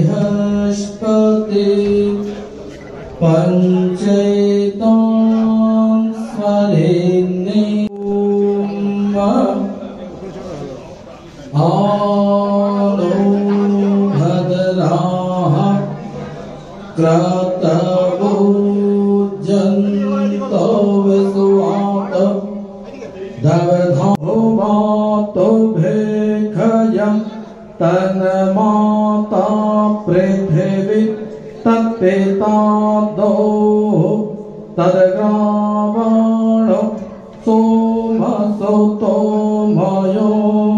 बृहस्पति पंचेतां स्वरेण्ये आनो भद्राः क्रतवो जन्तो विश्वात दवधातो भेखयं तन्माता पृथिवी तत्पितादो तद्ग्रावणो सोमसोतो मयो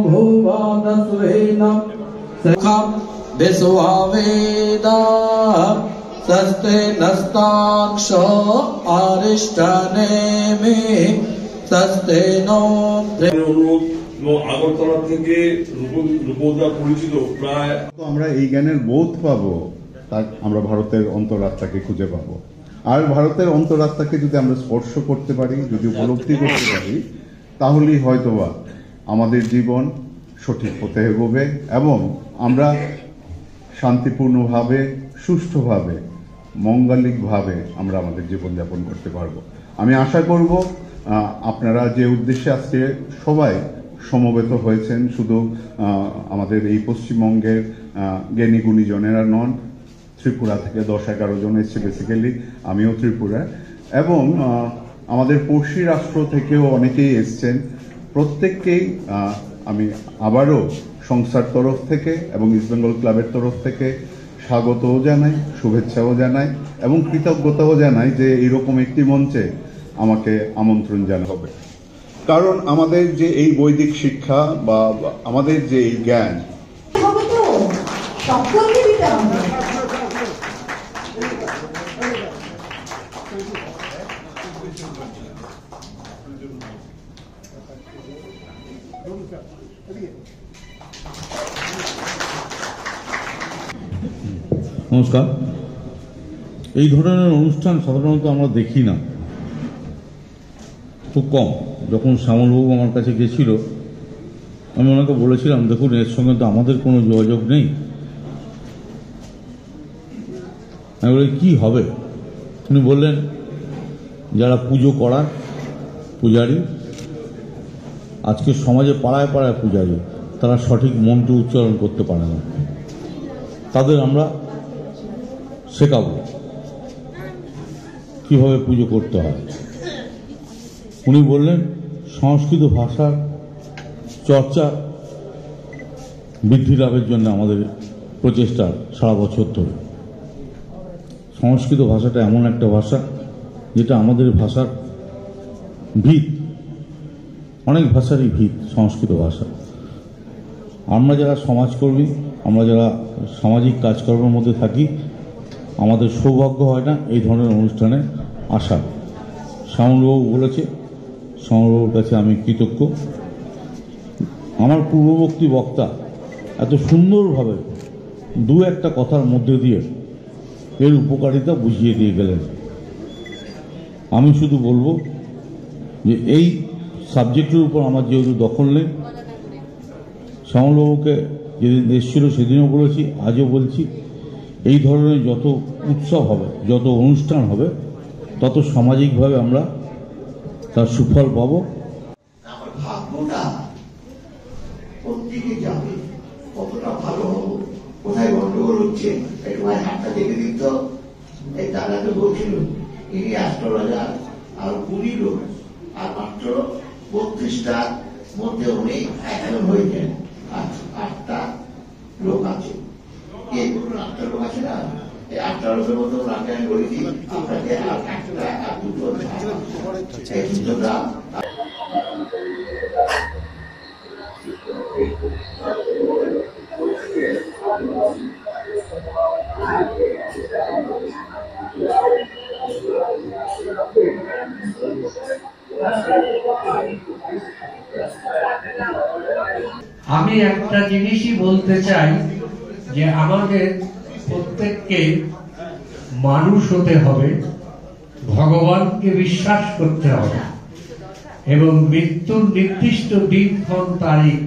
भुवनस्वेन सखं विश्ववेदा सस्ते नस्ताक्षो अरिष्टनेमि सस्ते नो আগরতলা থেকে রূপদা পরিচিত প্রায় আমরা এই জ্ঞানের বোধ পাবো, তার আমরা ভারতের অন্তরাত্মাকে খুঁজে পাবো। আর ভারতের অন্তরাত্মাকে যদি আমরা স্পর্শ করতে পারি, যদি উপলব্ধি করতে পারি, তাহলেই হয়তোবা আমাদের জীবন সঠিক পথে এগোবে এবং আমরা শান্তিপূর্ণভাবে, সুষ্ঠুভাবে, মঙ্গলিকভাবে আমরা আমাদের জীবনযাপন করতে পারবো। আমি আশা করব আপনারা যে উদ্দেশ্যে আজকে সবাই সমবেত হয়েছেন, শুধু আমাদের এই পশ্চিমবঙ্গের জ্ঞানী গুণীজনেরা নন, ত্রিপুরা থেকে 10-11 জন এসছে, বেসিক্যালি আমিও ত্রিপুরা, এবং আমাদের পড়শি রাষ্ট্র থেকেও অনেকেই এসছেন। প্রত্যেককেই আমি আবারও সংস্থার তরফ থেকে এবং ইস্ট বেঙ্গল ক্লাবের তরফ থেকে স্বাগতও জানাই, শুভেচ্ছাও জানাই এবং কৃতজ্ঞতাও জানাই যে এইরকম একটি মঞ্চে আমাকে আমন্ত্রণ জানানো হবে। কারণ আমাদের যে এই বৈদিক শিক্ষা বা আমাদের যে এই জ্ঞান, নমস্কার। এই ধরনের অনুষ্ঠান সাধারণত আমরা দেখি না, খুব কম। যখন শ্যামলবাবু আমার কাছে গেছিল, আমি ওনাকে বলেছিলাম, দেখুন এর সঙ্গে তো আমাদের কোনো যোগাযোগ নেই। আমি বলি কী হবে? উনি বললেন, যারা পুজো করার পূজারী, আজকে সমাজে পাড়ায় পাড়ায় পূজারী, তারা সঠিক মন্ত্র উচ্চারণ করতে পারে না, তাদের আমরা শেখাবো কীভাবে পুজো করতে হয়। উনি বললেন, সংস্কৃত ভাষার চর্চা বৃদ্ধি লাভের জন্য আমাদের প্রচেষ্টা সারা বছর ধরে। সংস্কৃত ভাষাটা এমন একটা ভাষা যেটা আমাদের ভাষার ভিত, অনেক ভাষারই ভিত সংস্কৃত ভাষা। আমরা যারা সমাজকর্মী, আমরা যারা সামাজিক কাজকর্মের মধ্যে থাকি, আমাদের সৌভাগ্য হয় না এই ধরনের অনুষ্ঠানে আসা। শ্যামলবাবু বলেছে, শ্যামলবাবুর কাছে আমি কৃতজ্ঞ। আমার পূর্ববর্তী বক্তা এত সুন্দরভাবে দু একটা কথার মধ্যে দিয়ে এর উপকারিতা বুঝিয়ে দিয়ে গেলেন। আমি শুধু বলবো যে এই সাবজেক্টের উপর আমার যেহেতু দখল নেই, শ্যামলবাবুকে যেদিন এসেছিল সেদিনও বলেছি, আজও বলছি, এই ধরনের যত উৎসব হবে, যত অনুষ্ঠান হবে, তত সামাজিকভাবে আমরা তার সুফল পাব। আমার ভাগ্যটা প্রত্যেকে যাবে, কতটা ভালো হবো, কোথায় গন্ডগোল হচ্ছে একটু ভাই হাতটা দেখে দিত। এই দাদাকে বলছিল, ইনি অ্যাস্ট্রোলজার আর 20 লোক, আর মাত্র 32টার মধ্যে উনি একজন হয়েছেন, 8টা লোক আছে। এই কোনো 8টা লোক আছে না, এই 8টা লোকের মধ্যে ওনাকে আমি বলেছি, আপনাকে আর একটা আর দুটো এই দুটোটা। আমি একটা জিনিসই বলতে চাই যে আমাদের প্রত্যেককে মানুষ হতে হবে, ভগবানকে বিশ্বাস করতে হবে এবং মৃত্যুর নির্দিষ্ট দিনক্ষণ তারিখ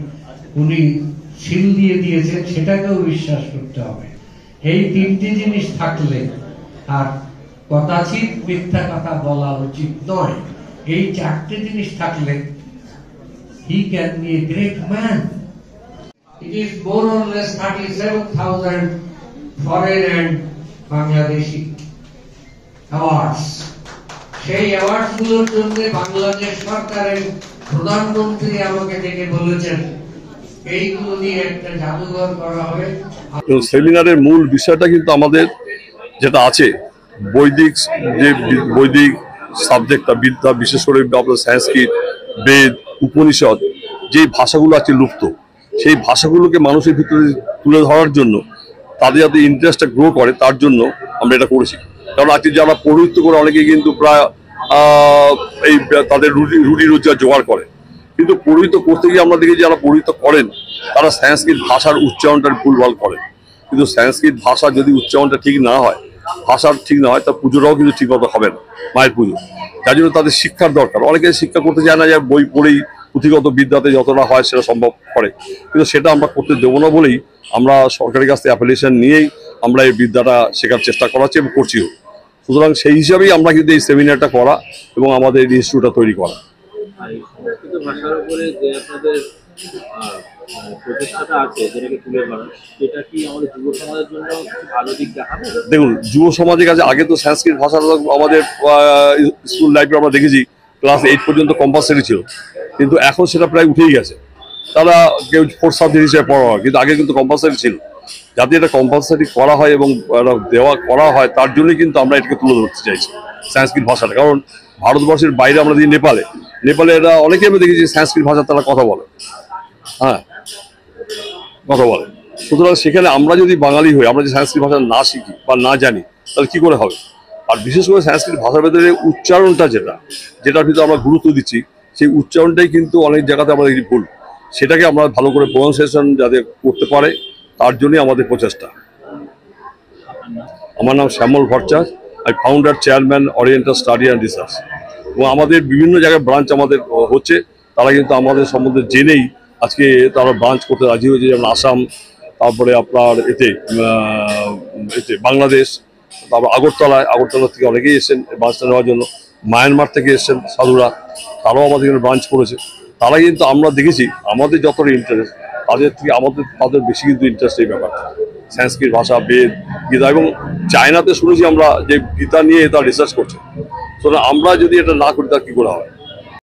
উনি সিল দিয়ে দিয়েছেন, সেটাকেও বিশ্বাস করতে হবে। এই তিনটি জিনিস থাকলে আর কদাচিৎ মিথ্যা কথা বলা উচিত নয়, এই চারটি জিনিস থাকলে he can be a great man. It is more or less 37,000 foreign and Bangladeshi awards. সেই অ্যাওয়ার্ডস গুলোর জন্য বাংলাদেশ সরকারের প্রধানমন্ত্রী আমাকে ডেকে বলেছেন এইগুলো নিয়ে একটা জাদুঘর করা হবে। সেমিনারের মূল বিষয়টা কিন্তু আমাদের যেটা আছে বৈদিক যে বৈদিক সাবজেক্টটা বিদ্যা, বিশেষ করে আপনার সংস্কৃত, বেদ, উপনিষদ, যে ভাষাগুলো আছে লুপ্ত, সেই ভাষাগুলোকে মানুষের ভিতরে তুলে ধরার জন্য, তাদের যাতে ইন্টারেস্টটা গ্রো করে তার জন্য আমরা এটা করেছি। কারণ আজকে যারা পৌরোহিত্য করে অনেকেই কিন্তু প্রায় এই তাদের রুটি রোজগার জোগাড় করে, কিন্তু পৌরোহিত্য করতে গিয়ে আমরা দেখি যারা পৌরোহিত্য করেন তারা সংস্কৃত ভাষার উচ্চারণটা ভুলভাল করে। কিন্তু সংস্কৃত ভাষা যদি উচ্চারণটা ঠিক না হয়, ভাষার ঠিক না হয়, তার পুজোটাও কিন্তু ঠিকমতো হবে না, মায়ের পুজো। যার জন্য তাদের শিক্ষার দরকার। অনেকে শিক্ষা করতে চায় না, যে বই পড়েই পুঁথিগত বিদ্যাতে যতটা হয় সেটা সম্ভব করে, কিন্তু সেটা আমরা করতে দেবো না বলেই আমরা সরকারের কাছ থেকে অ্যাপ্লিকেশন নিয়েই আমরা এই বিদ্যাটা শেখার চেষ্টা করাচ্ছি এবং করছিও। সুতরাং সেই হিসাবেই আমরা কিন্তু এই সেমিনারটা করা এবং আমাদের ইনস্টিটিউটটা তৈরি করা। সংস্কৃত ভাষার উপরে যে আপনাদের প্রচেষ্টাটা আছে, যেটাকে তুলে ধরা, সেটা কি আমাদের যুব সমাজের জন্য ভালো দিক দেখাবে? দেখুন, যুব সমাজের কাছে আগে তো সংস্কৃত ভাষাটা আমাদের স্কুল লাইফে আমরা দেখেছি ক্লাস 8 পর্যন্ত কম্পালসারি ছিল, কিন্তু এখন সেটা প্রায় উঠেই গেছে। তারা কেউ 4th সাবজেক্ট হিসেবে পড়া হয়, কিন্তু আগে কিন্তু কম্পালসারি ছিল। যাতে এটা কম্পালসারি করা হয় এবং করা হয়, তার জন্যই কিন্তু আমরা এটাকে তুলে ধরতে চাইছি সংস্কৃত ভাষাটা। কারণ ভারতবর্ষের বাইরে আমরা যদি নেপালে এরা অনেকেই আমি দেখেছি সংস্কৃত ভাষা তারা কথা বলে, কথা বলে। সুতরাং সেখানে আমরা যদি বাঙালি হই, আমরা যদি সংস্কৃত ভাষা না শিখি বা না জানি, তাহলে কি করে হবে? আর বিশেষ করে সংস্কৃত ভাষার ভেতরে উচ্চারণটা যেটার ভিতরে আমরা গুরুত্ব দিচ্ছি, সেই উচ্চারণটাই কিন্তু অনেক জায়গাতে আমরা দেখি ভুল। সেটাকে আমরা ভালো করে প্রনাউন্সিয়েশন যাতে করতে পারে, তার জন্যই আমাদের প্রচেষ্টা। আমার নাম শ্যামল ভট্টাচার্য, আমি founder, chairman, oriental study and research. এবং আমাদের বিভিন্ন জায়গায় ব্রাঞ্চ আমাদের হচ্ছে, তারা কিন্তু আমাদের সম্বন্ধে জেনেই আজকে তারা ব্রাঞ্চ করতে রাজি হয়েছে। যেমন আসাম, তারপরে আপনার এতে বাংলাদেশ, তারপর আগরতলা থেকে অনেকেই এসেছেন ব্রাঞ্চটা নেওয়ার জন্য। মায়ানমার থেকে এসেছেন সাধুরা, তারাও আমাদের এখানে ব্রাঞ্চ করেছে। তারা কিন্তু আমরা দেখেছি আমাদের যতটা ইন্টারেস্ট, তাদের থেকে তাদের বেশি কিন্তু ইন্টারেস্ট এই ব্যাপারটা, সংস্কৃত ভাষা, বেদ, গীতা। এবং চায়নাতে শুনেছি আমরা যে গীতা নিয়ে তারা রিসার্চ করছে। সুতরাং আমরা যদি এটা না করি, তা কি করে হয়?